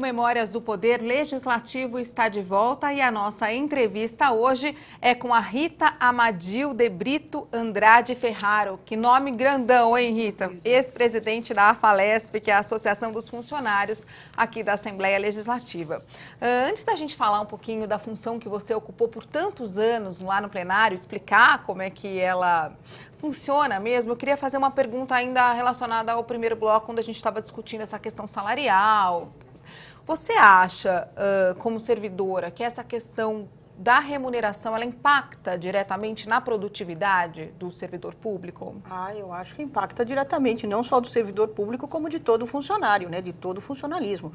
Memórias do Poder Legislativo está de volta e a nossa entrevista hoje é com a Rita Amadil de Brito Andrade Ferraro. Que nome grandão, hein, Rita? Ex-presidente da AFALESP, que é a Associação dos Funcionários aqui da Assembleia Legislativa. Antes da gente falar um pouquinho da função que você ocupou por tantos anos lá no plenário, explicar como é que ela funciona mesmo, eu queria fazer uma pergunta ainda relacionada ao primeiro bloco, quando a gente estava discutindo essa questão salarial. Você acha, como servidora, que essa questão da remuneração, ela impacta diretamente na produtividade do servidor público? Eu acho que impacta diretamente, não só do servidor público, como de todo funcionário, né? De todo funcionalismo.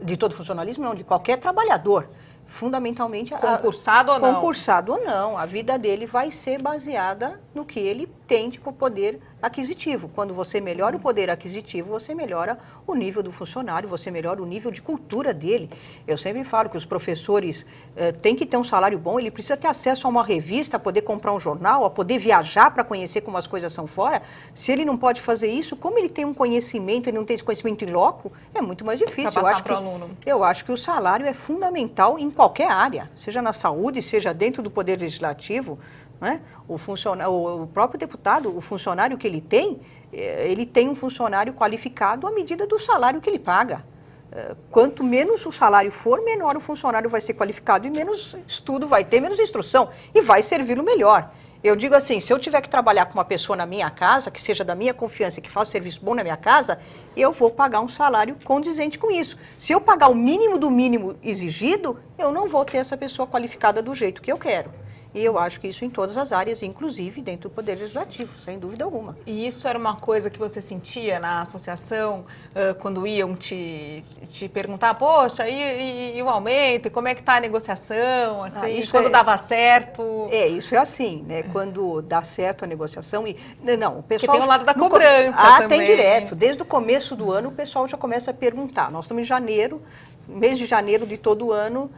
De todo funcionalismo, não, de qualquer trabalhador. Fundamentalmente... Concursado ou não? Concursado ou não. A vida dele vai ser baseada no que ele tem de poder aquisitivo. Quando você melhora o poder aquisitivo, você melhora o nível do funcionário, você melhora o nível de cultura dele. Eu sempre falo que os professores têm que ter um salário bom, ele precisa ter acesso a uma revista, a poder comprar um jornal, a poder viajar para conhecer como as coisas são fora. Se ele não pode fazer isso, como ele tem um conhecimento, ele não tem esse conhecimento em loco, é muito mais difícil. Para passar para o aluno. Eu acho que o salário é fundamental em qualquer área, seja na saúde, seja dentro do poder legislativo, né? O próprio deputado, o funcionário que ele tem um funcionário qualificado à medida do salário que ele paga. Quanto menos o salário for, menor o funcionário vai ser qualificado e menos estudo vai ter, menos instrução e vai servi-lo melhor. Eu digo assim, se eu tiver que trabalhar com uma pessoa na minha casa, que seja da minha confiança, que faça serviço bom na minha casa, eu vou pagar um salário condizente com isso. Se eu pagar o mínimo do mínimo exigido, eu não vou ter essa pessoa qualificada do jeito que eu quero. E eu acho que isso em todas as áreas, inclusive dentro do Poder Legislativo, sem dúvida alguma. E isso era uma coisa que você sentia na associação, quando iam te perguntar, poxa, e o aumento, e como é que está a negociação, assim, quando dava certo? Isso é assim, né? Quando dá certo a negociação e... Não, o pessoal... Porque tem o lado da cobrança também. Tem direto. Desde o começo do ano, o pessoal já começa a perguntar. Nós estamos em janeiro, mês de janeiro de todo ano.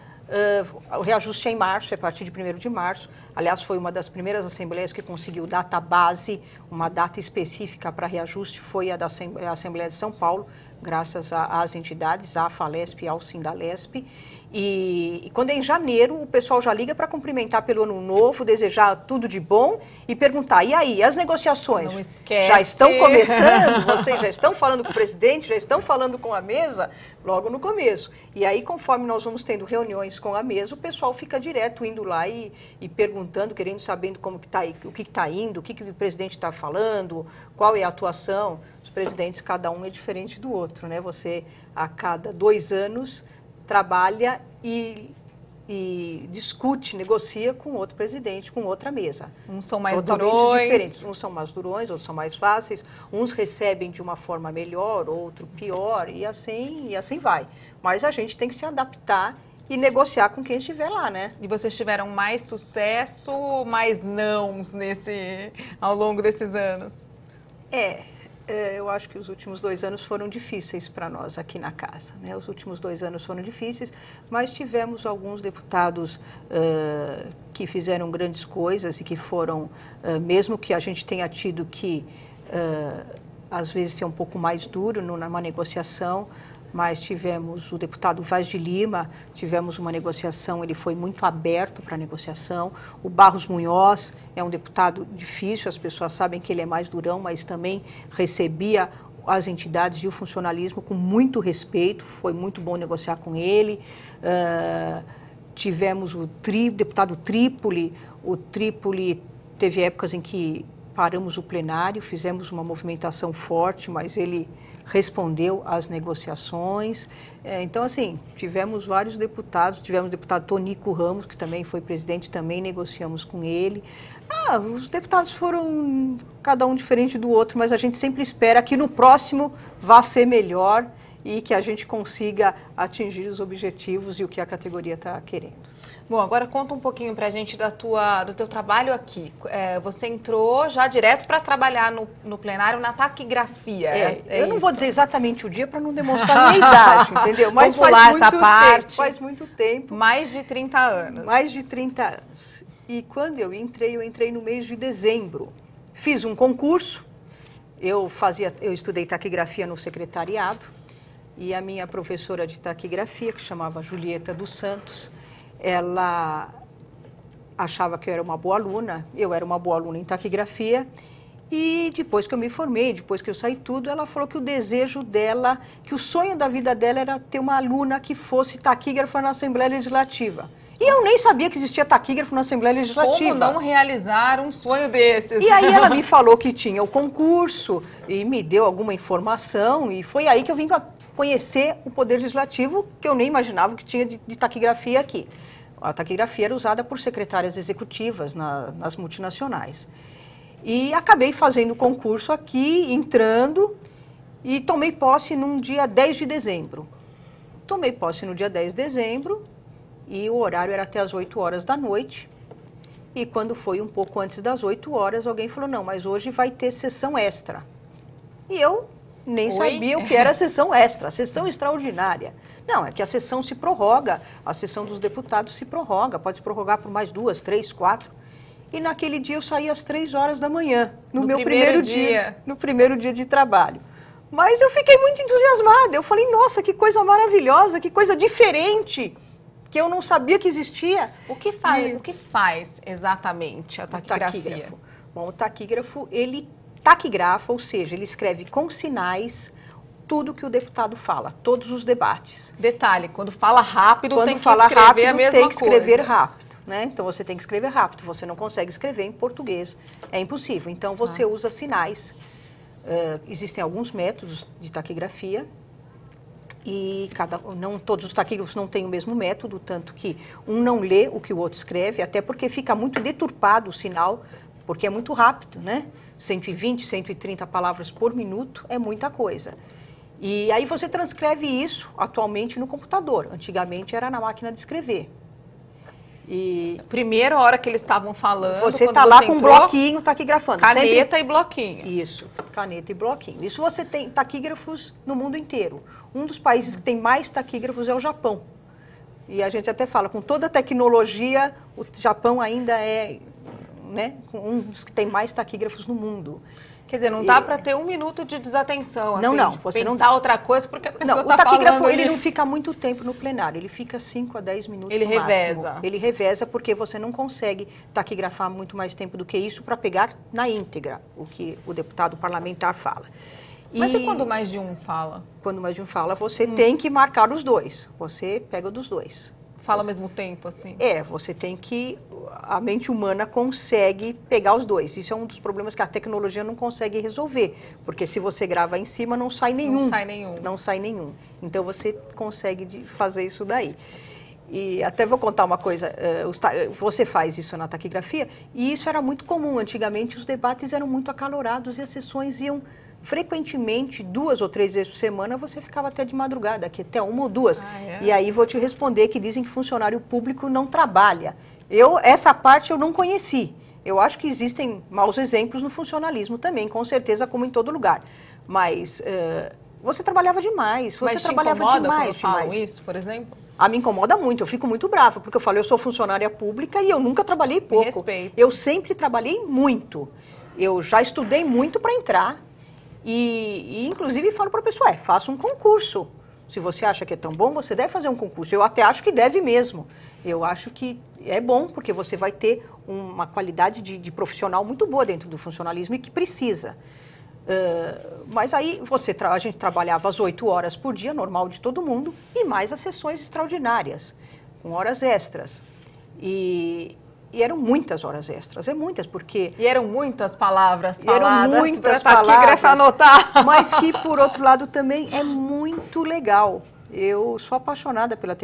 O reajuste é em março, é a partir de 1º de março. Aliás, foi uma das primeiras assembleias que conseguiu data base, uma data específica para reajuste, foi a da Assembleia de São Paulo, graças às entidades, à AFALESP e ao Sindalesp. E quando é em janeiro, o pessoal já liga para cumprimentar pelo ano novo, desejar tudo de bom e perguntar, e aí, as negociações? Não esquece. Já estão começando? Vocês já estão falando com o presidente? Já estão falando com a mesa? Logo no começo. E aí, conforme nós vamos tendo reuniões com a mesa, o pessoal fica direto indo lá e perguntando, querendo saber como que tá, o que está indo, o que o presidente está falando, qual é a atuação. Os presidentes, cada um é diferente do outro, né? Você, a cada 2 anos, trabalha e discute, negocia com outro presidente, com outra mesa. Uns são mais totalmente durões. Diferentes. Uns são mais durões, outros são mais fáceis. Uns recebem de uma forma melhor, outro pior, e assim vai. Mas a gente tem que se adaptar e negociar com quem estiver lá, né? E vocês tiveram mais sucesso ou mais nãos ao longo desses anos? Eu acho que os últimos 2 anos foram difíceis para nós aqui na casa, né? Os últimos 2 anos foram difíceis, mas tivemos alguns deputados que fizeram grandes coisas e que foram, mesmo que a gente tenha tido que, às vezes, ser um pouco mais duro numa negociação, mas tivemos o deputado Vaz de Lima, tivemos uma negociação, ele foi muito aberto para a negociação. O Barros Munhoz é um deputado difícil, as pessoas sabem que ele é mais durão, mas também recebia as entidades e o funcionalismo com muito respeito, foi muito bom negociar com ele. Tivemos o deputado Trípoli, o Trípoli teve épocas em que paramos o plenário, fizemos uma movimentação forte, mas ele respondeu às negociações. Então, assim, tivemos vários deputados, tivemos o deputado Tonico Ramos, que também foi presidente, também negociamos com ele. Os deputados foram cada um diferente do outro, mas a gente sempre espera que no próximo vá ser melhor e que a gente consiga atingir os objetivos e o que a categoria está querendo. Bom, agora conta um pouquinho pra gente do teu trabalho aqui. Você entrou já direto para trabalhar no plenário na taquigrafia. Eu não vou dizer exatamente o dia para não demonstrar a minha idade, entendeu? Mas vamos pular essa parte. Faz muito tempo. Mais de 30 anos. Mais de 30 anos. E quando eu entrei no mês de dezembro. Fiz um concurso, eu estudei taquigrafia no secretariado, e a minha professora de taquigrafia, que chamava Julieta dos Santos, ela achava que eu era uma boa aluna, eu era uma boa aluna em taquigrafia, e depois que eu me formei, depois que eu saí tudo, ela falou que o desejo dela, que o sonho da vida dela era ter uma aluna que fosse taquígrafa na Assembleia Legislativa. E eu nem sabia que existia taquígrafo na Assembleia Legislativa. Como não realizar um sonho desses? E aí ela me falou que tinha o concurso e me deu alguma informação e foi aí que eu vim para conhecer o Poder Legislativo, que eu nem imaginava que tinha de taquigrafia aqui. A taquigrafia era usada por secretárias executivas nas multinacionais. E acabei fazendo o concurso aqui, entrando, e tomei posse num dia 10 de dezembro. Tomei posse no dia 10 de dezembro, e o horário era até as 8 horas da noite. E quando foi um pouco antes das 8 horas, alguém falou, não, mas hoje vai ter sessão extra. E eu nem sabia o que era sessão extra, sessão extraordinária. Não, é que a sessão se prorroga, a sessão dos deputados se prorroga, pode se prorrogar por mais 2, 3, 4. E naquele dia eu saí às 3 horas da manhã, no meu primeiro dia. No primeiro dia de trabalho. Mas eu fiquei muito entusiasmada, eu falei, nossa, que coisa maravilhosa, que coisa diferente, que eu não sabia que existia. O que faz exatamente a taquigrafia? O taquígrafo. Bom, o taquígrafo, ele taquigrafa, ou seja, ele escreve com sinais tudo que o deputado fala, todos os debates. Detalhe, quando fala rápido, quando tem que escrever rápido, a mesma coisa. Tem que escrever rápido. Né? Então, você tem que escrever rápido, você não consegue escrever em português, é impossível. Então, você usa sinais. Existem alguns métodos de taquigrafia e não todos os taquígrafos não têm o mesmo método, tanto que um não lê o que o outro escreve, até porque fica muito deturpado o sinal, porque é muito rápido, né? 120, 130 palavras por minuto é muita coisa. E aí você transcreve isso atualmente no computador, antigamente era na máquina de escrever. E primeira hora que eles estavam falando, você está lá com um bloquinho taquigrafando. Caneta e bloquinho. Isso, caneta e bloquinho. Isso você tem taquígrafos no mundo inteiro. Um dos países que tem mais taquígrafos é o Japão. E a gente até fala, com toda a tecnologia, o Japão ainda é, né, um dos que tem mais taquígrafos no mundo. Quer dizer, não dá para ter um minuto de desatenção, assim, não, de você pensar não outra coisa, porque a pessoa está falando. O taquígrafo, ele não fica muito tempo no plenário, ele fica 5 a 10 minutos ele no reveza. máximo. Ele reveza porque você não consegue taquigrafar muito mais tempo do que isso para pegar na íntegra o que o deputado parlamentar fala. Mas e quando mais de um fala? Quando mais de um fala, você tem que marcar os dois, você pega dos dois. Fala ao mesmo tempo, assim? Você tem que... A mente humana consegue pegar os dois. Isso é um dos problemas que a tecnologia não consegue resolver. Porque se você grava em cima, não sai nenhum. Não sai nenhum. Não sai nenhum. Então, você consegue fazer isso daí. E até vou contar uma coisa. Você faz isso na taquigrafia, e isso era muito comum. Antigamente, os debates eram muito acalorados e as sessões iam... frequentemente, 2 ou 3 vezes por semana, você ficava até de madrugada, aqui até 1 ou 2. E aí vou te responder que dizem que funcionário público não trabalha. Essa parte eu não conheci. Eu acho que existem maus exemplos no funcionalismo também, com certeza, como em todo lugar. Mas você trabalhava demais. Você trabalhava demais, quando falam isso, por exemplo? Me incomoda muito, eu fico muito brava, porque eu falo, eu sou funcionária pública e eu nunca trabalhei pouco. Respeito. Eu sempre trabalhei muito. Eu já estudei muito para entrar. E inclusive falo para a pessoa, faça um concurso. Se você acha que é tão bom, você deve fazer um concurso. Eu até acho que deve mesmo. Eu acho que é bom, porque você vai ter uma qualidade de profissional muito boa dentro do funcionalismo e que precisa. Mas aí a gente trabalhava às 8 horas por dia, normal de todo mundo, e mais as sessões extraordinárias, com horas extras. E eram muitas horas extras, muitas, porque... E eram muitas palavras faladas. Eram muitas palavras, anotar. Mas que, por outro lado, também é muito legal. Eu sou apaixonada pela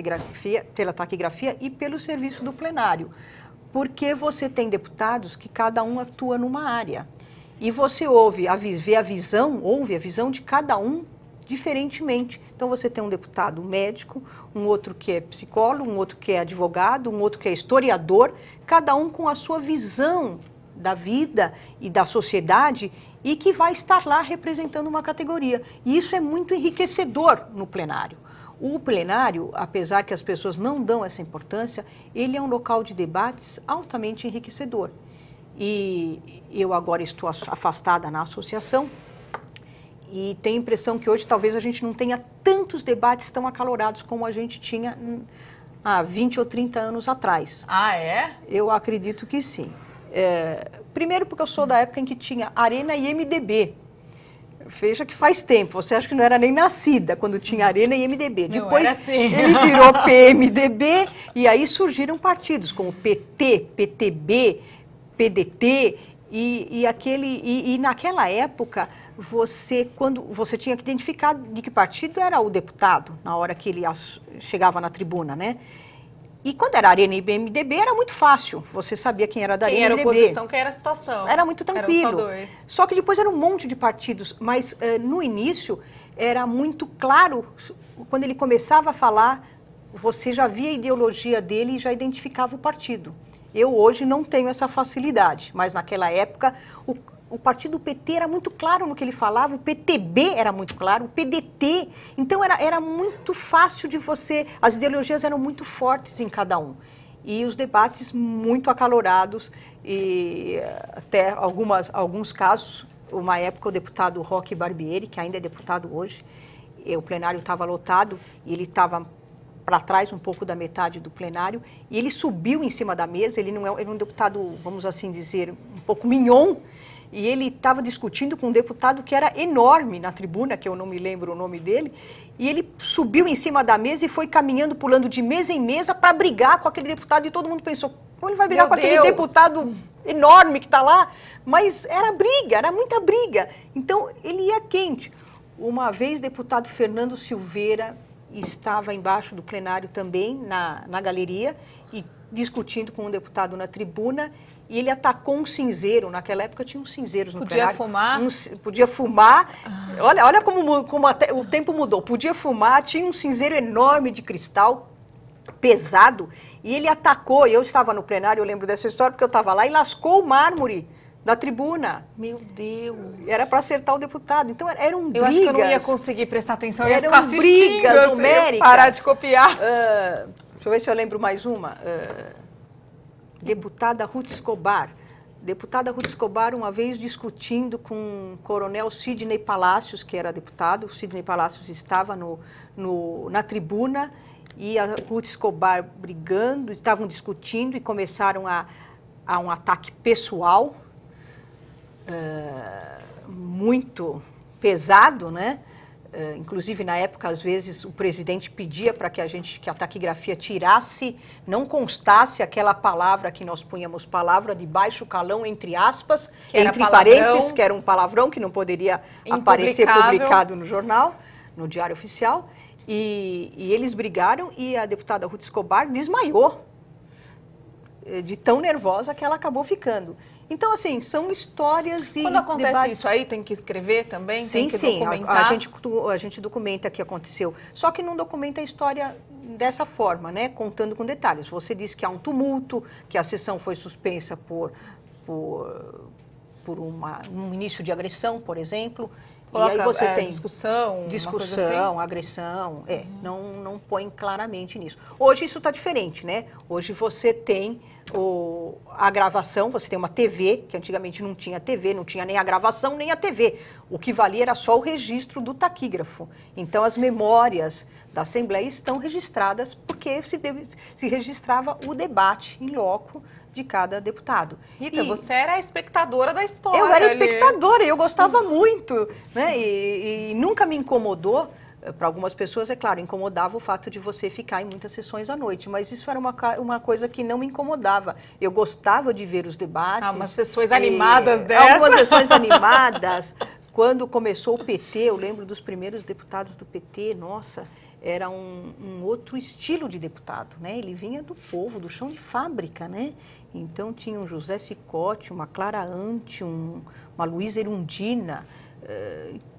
taquigrafia e pelo serviço do plenário, porque você tem deputados que cada um atua numa área. E você ouve a visão de cada um diferentemente. Então, você tem um deputado médico, um outro que é psicólogo, um outro que é advogado, um outro que é historiador, cada um com a sua visão da vida e da sociedade e que vai estar lá representando uma categoria. E isso é muito enriquecedor no plenário. O plenário, apesar que as pessoas não dão essa importância, ele é um local de debates altamente enriquecedor. E eu agora estou afastada na associação, E tenho a impressão que hoje talvez a gente não tenha tantos debates tão acalorados como a gente tinha há 20 ou 30 anos atrás. Ah, é? Eu acredito que sim. Primeiro porque eu sou da época em que tinha Arena e MDB. Veja que faz tempo, você acha que não era nem nascida quando tinha Arena e MDB. Não, depois era assim. ele virou PMDB e aí surgiram partidos como PT, PTB, PDT e naquela época quando você tinha que identificar de que partido era o deputado na hora que ele chegava na tribuna, né? E quando era Arena e MDB era muito fácil, você sabia quem era da Arena e MDB. Quem era oposição, quem era a situação. Era muito tranquilo. Eram só dois. Só que depois era um monte de partidos, mas no início era muito claro, quando ele começava a falar, você já via a ideologia dele e já identificava o partido. Eu hoje não tenho essa facilidade, mas naquela época o partido PT era muito claro no que ele falava, o PTB era muito claro, o PDT. Então era muito fácil de você, as ideologias eram muito fortes em cada um. E os debates muito acalorados, e até alguns casos, uma época o deputado Roque Barbieri, que ainda é deputado hoje, o plenário estava lotado e ele estava para trás um pouco da metade do plenário, e ele subiu em cima da mesa, ele era um deputado, vamos assim dizer, um pouco mignon, e ele estava discutindo com um deputado que era enorme na tribuna, que eu não me lembro o nome dele, e ele subiu em cima da mesa e foi caminhando, pulando de mesa em mesa para brigar com aquele deputado, e todo mundo pensou, como ele vai brigar com aquele deputado enorme que está lá? Mas era briga, era muita briga. Então, ele ia quente. Uma vez, deputado Fernando Silveira estava embaixo do plenário também, na galeria, e discutindo com um deputado na tribuna, e ele atacou um cinzeiro. Naquela época tinha uns cinzeiros no plenário. Podia fumar. Olha como até o tempo mudou. Podia fumar, tinha um cinzeiro enorme de cristal, pesado, e ele atacou. Eu estava no plenário, eu lembro dessa história, porque eu estava lá, e lascou o mármore da tribuna. Meu Deus! Era para acertar o deputado. Então eram brigas. Eu acho que eu não ia conseguir prestar atenção, eu ia eram ficar assistindo, brigas homéricas. Parar de copiar. Deixa eu ver se eu lembro mais uma. Deputada Ruth Escobar. Deputada Ruth Escobar, uma vez discutindo com o coronel Sidney Palacios, que era deputado. O Sidney Palacios estava na tribuna e a Ruth Escobar brigando, estavam discutindo e começaram a um ataque pessoal, muito pesado, né? Inclusive, na época, às vezes, o presidente pedia para que a taquigrafia tirasse, não constasse aquela palavra que nós punhamos, palavra de baixo calão, entre aspas, entre parênteses, que era um palavrão que não poderia aparecer publicado no jornal, no Diário Oficial. E eles brigaram e a deputada Ruth Escobar desmaiou, de tão nervosa que ela acabou ficando. Então, assim, são histórias e quando acontece debates... isso aí, tem que escrever também? Sim, tem que sim. documentar? A gente documenta o que aconteceu. Só que não documenta a história dessa forma, né? Contando com detalhes. Você disse que há um tumulto, que a sessão foi suspensa por um início de agressão, por exemplo. Coloca, e aí você tem discussão, assim? agressão, não põe claramente nisso. Hoje isso está diferente, né? Hoje você tem a gravação, você tem uma TV, que antigamente não tinha TV, não tinha nem a gravação, nem a TV. O que valia era só o registro do taquígrafo. Então as memórias da Assembleia estão registradas porque se registrava o debate em loco de cada deputado. Rita, você era a espectadora da história. Eu era espectadora, eu gostava muito, né? E nunca me incomodou. Para algumas pessoas, é claro, incomodava o fato de você ficar em muitas sessões à noite, mas isso era uma coisa que não me incomodava. Eu gostava de ver os debates. Umas sessões animadas dessas. Algumas sessões animadas. Quando começou o PT, eu lembro dos primeiros deputados do PT, nossa, era um outro estilo de deputado, né? Ele vinha do povo, do chão de fábrica, né? Então tinha um José Cicotti, uma Clara Ante, uma Luísa Erundina,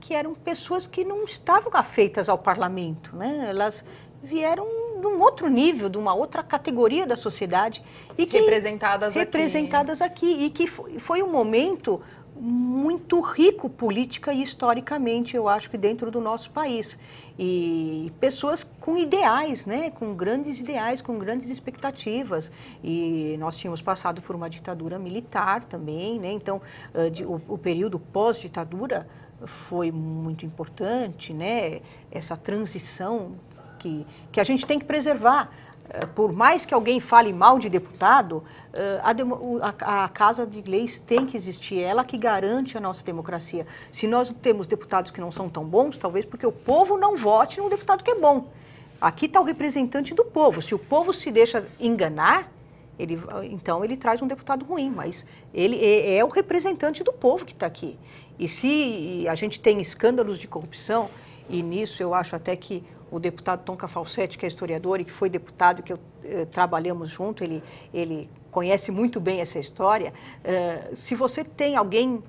que eram pessoas que não estavam afeitas ao parlamento, né? Elas vieram de um outro nível, de uma outra categoria da sociedade. E que, representadas aqui. E que foi um momento muito rico política e historicamente, eu acho que dentro do nosso país. E pessoas com ideais, né? Com grandes ideais, com grandes expectativas. E nós tínhamos passado por uma ditadura militar também, né? Então, o período pós-ditadura foi muito importante, né? Essa transição que a gente tem que preservar. Por mais que alguém fale mal de deputado, a Casa de Leis tem que existir, é ela que garante a nossa democracia. Se nós temos deputados que não são tão bons, talvez porque o povo não vote num deputado que é bom. Aqui está o representante do povo. Se o povo se deixa enganar, então ele traz um deputado ruim, mas ele é o representante do povo que está aqui. E se a gente tem escândalos de corrupção, e nisso eu acho até que o deputado Tom Cafalsetti, que é historiador e que foi deputado, que trabalhamos junto, ele conhece muito bem essa história. Se você tem alguém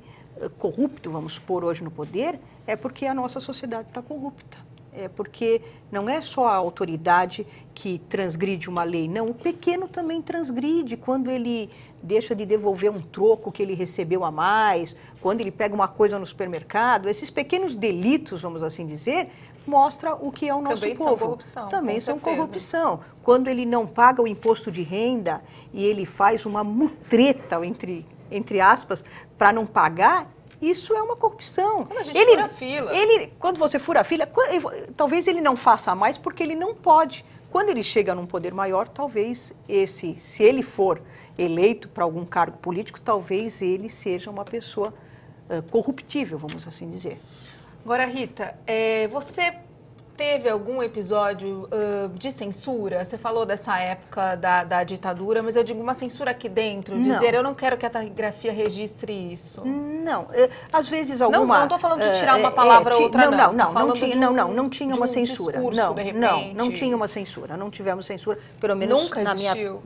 corrupto, vamos supor, hoje no poder, é porque a nossa sociedade está corrupta. É porque não é só a autoridade que transgride uma lei, não, o pequeno também transgride quando ele deixa de devolver um troco que ele recebeu a mais, quando ele pega uma coisa no supermercado. Esses pequenos delitos, vamos assim dizer, mostra o que é o nosso também povo. São corrupção, também são corrupção. Quando ele não paga o imposto de renda e ele faz uma mutreta, entre aspas, para não pagar, isso é uma corrupção. Quando a gente fura a fila. Quando você fura a fila, talvez ele não faça mais porque ele não pode. Quando ele chega num poder maior, talvez se ele for eleito para algum cargo político, talvez ele seja uma pessoa corruptível, vamos assim dizer. Agora, Rita, você teve algum episódio de censura? Você falou dessa época da ditadura, mas eu digo uma censura aqui dentro, dizer eu não quero que a taquigrafia registre isso. Não, às vezes alguma... Não estou falando de tirar uma palavra ou outra, não tinha uma censura. Discurso, de repente. Não tinha uma censura, não tivemos censura, pelo menos nunca existiu.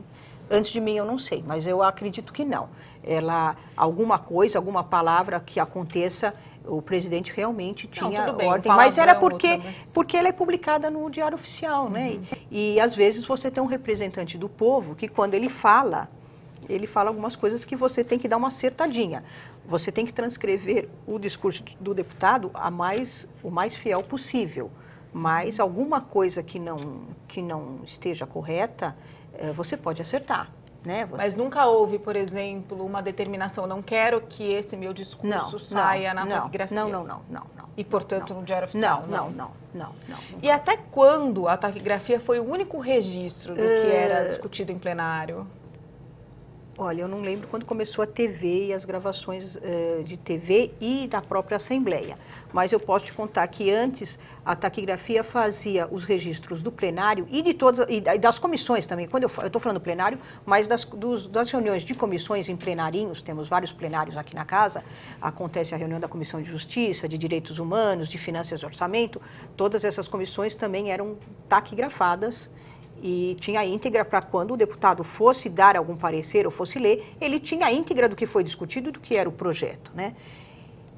Antes de mim eu não sei, mas eu acredito que não. Alguma coisa, alguma palavra que aconteça, o presidente realmente tinha ordem, mas era porque ela é publicada no Diário Oficial, né? E às vezes você tem um representante do povo que quando ele fala algumas coisas que você tem que dar uma acertadinha. Você tem que transcrever o discurso do deputado o mais fiel possível, mas alguma coisa que não esteja correta, você pode acertar. Né? Mas nunca houve, por exemplo, uma determinação, não quero que esse meu discurso saia na taquigrafia? Não. E, portanto, no Diário Oficial? Não. E até quando a taquigrafia foi o único registro do que era discutido em plenário? Olha, eu não lembro quando começou a TV e as gravações de TV e da própria Assembleia. Mas eu posso te contar que antes a taquigrafia fazia os registros do plenário e de todas e das comissões também. Quando eu estou falando plenário, mas das reuniões de comissões em plenarinhos, temos vários plenários aqui na casa, acontece a reunião da Comissão de Justiça, de Direitos Humanos, de Finanças e Orçamento, todas essas comissões também eram taquigrafadas. E tinha a íntegra para quando o deputado fosse dar algum parecer ou fosse ler, ele tinha a íntegra do que foi discutido e do que era o projeto, né?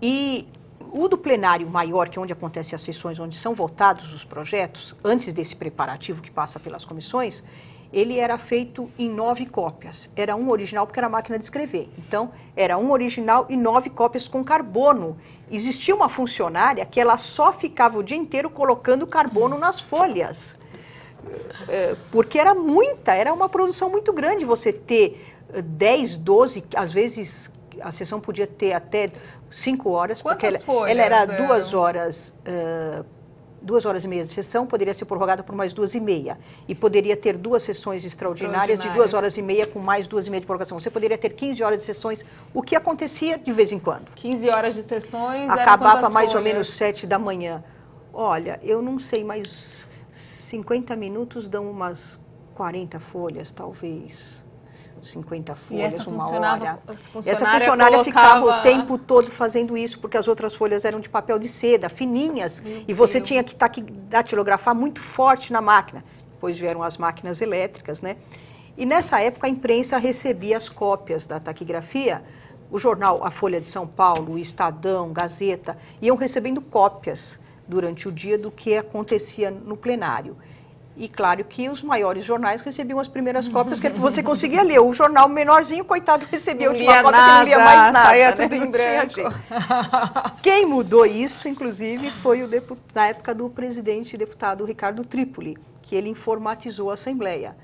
E o do plenário maior, que é onde acontecem as sessões, onde são votados os projetos, antes desse preparativo que passa pelas comissões, ele era feito em 9 cópias. Era um original porque era máquina de escrever. Então, era um original e 9 cópias com carbono. Existia uma funcionária que ela só ficava o dia inteiro colocando carbono nas folhas. Porque era uma produção muito grande você ter 10, 12, às vezes a sessão podia ter até 5 horas. Quantas folhas? Ela era 2 horas, 2 horas e meia de sessão, poderia ser prorrogada por mais 2h30. E poderia ter 2 sessões extraordinárias de 2 horas e meia com mais 2h30 de prorrogação. Você poderia ter 15 horas de sessões, o que acontecia de vez em quando. 15 horas de sessões, acabava mais ou menos 7 da manhã. Olha, eu não sei, mas 50 minutos dão umas 40 folhas, talvez. 50 folhas, uma hora. Essa funcionária ficava o tempo todo fazendo isso, porque as outras folhas eram de papel de seda, fininhas, e você tinha que datilografar muito forte na máquina. Depois vieram as máquinas elétricas, né? E nessa época a imprensa recebia as cópias da taquigrafia. O jornal A Folha de São Paulo, o Estadão, Gazeta, iam recebendo cópias durante o dia do que acontecia no plenário. E claro que os maiores jornais recebiam as primeiras cópias que você conseguia ler. O jornal menorzinho, coitado, recebia a última cópia que não lia mais nada. Saía tudo em branco. Quem mudou isso, inclusive, foi na época do presidente e deputado Ricardo Trípoli, que ele informatizou a Assembleia.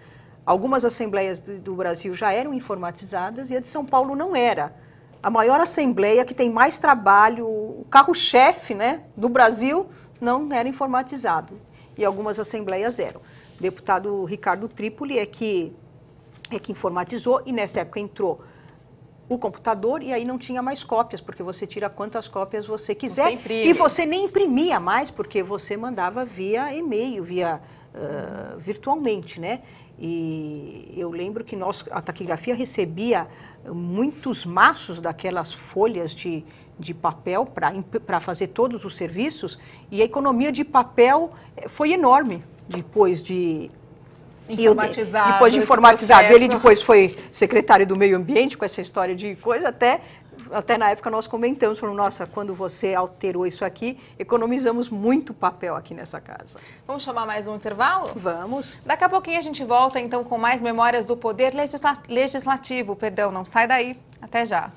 Algumas assembleias do Brasil já eram informatizadas e a de São Paulo não era. a maior assembleia, que tem mais trabalho, o carro-chefe, né, do Brasil, não era informatizado. E algumas assembleias eram. O deputado Ricardo Trípoli é que informatizou, e nessa época entrou o computador, e aí não tinha mais cópias, porque você tira quantas cópias você quiser. Você imprime. E você nem imprimia mais, porque você mandava via e-mail, virtualmente, né? E eu lembro que a taquigrafia recebia muitos maços daquelas folhas de papel para fazer todos os serviços, e a economia de papel foi enorme depois de informatizado. Ele depois foi secretário do Meio Ambiente, com essa história de coisa, até na época nós comentamos, falando, nossa, quando você alterou isso aqui, economizamos muito papel aqui nessa casa. Vamos chamar mais um intervalo? Vamos. Daqui a pouquinho a gente volta, então, com mais memórias do Poder Legislativo. Não sai daí. Até já.